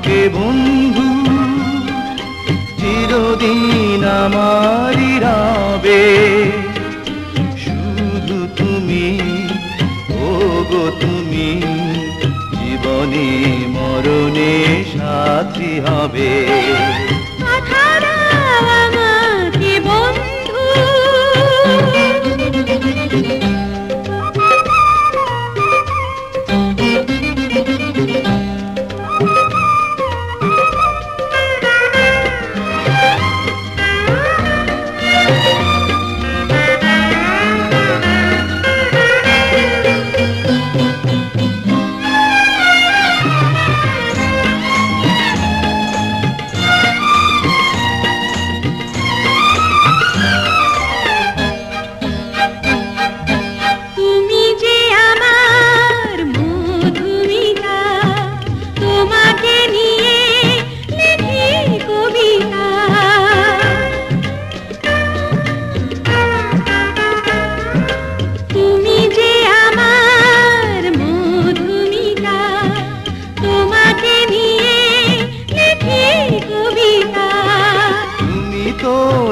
আমাকে বন্ধু, চিরদিন আমারই রবে। শুধু তুমি, ওগো তুমি, জীবনে মরণে সাথী হবে। আমাকে বন্ধু,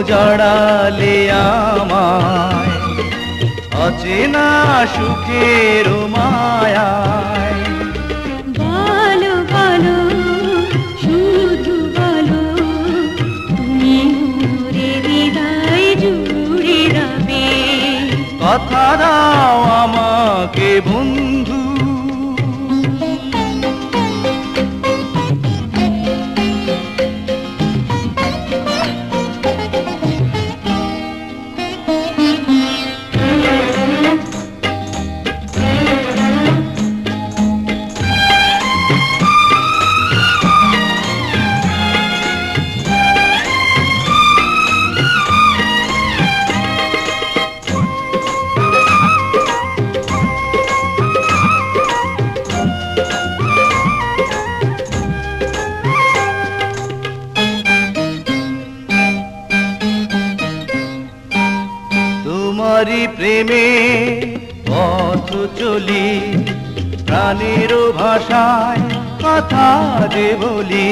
জড়ালে আমায় অচেনা সুখের মায়ায়। বলো বলো, শুধু বলো, তুমি মোরে হৃদয় জুড়ে রবে। কথা দাও আমাকে বন্ধু, তোমারি প্রেমে পথ চলি, প্রাণের ভাষায় কথা যে বলি।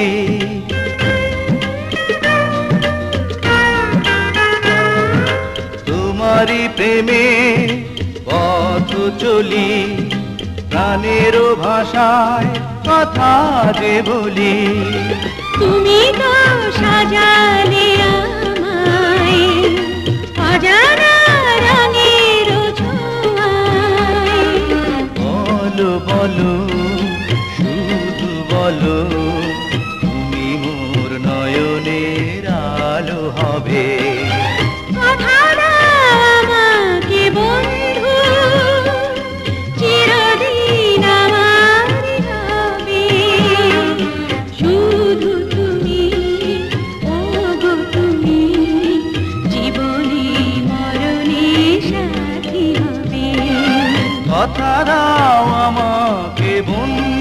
তোমারি প্রেমে পথ চলি, প্রাণের ভাষায় কথা যে বলি। তুমি তো সাজালে আমায় অজানা রঙের ছোঁয়ায়। বলো বলো, শুধু বলো, তুমি মোর নয়নের আলো হবে। কথা আমাকে বন্ধু, চিরদিন আমারই হবে। শুধু তুমি, ওগো তুমি, জীবনে মরণে সাথী হবে। কথা দাও আমাকে বন্ধু।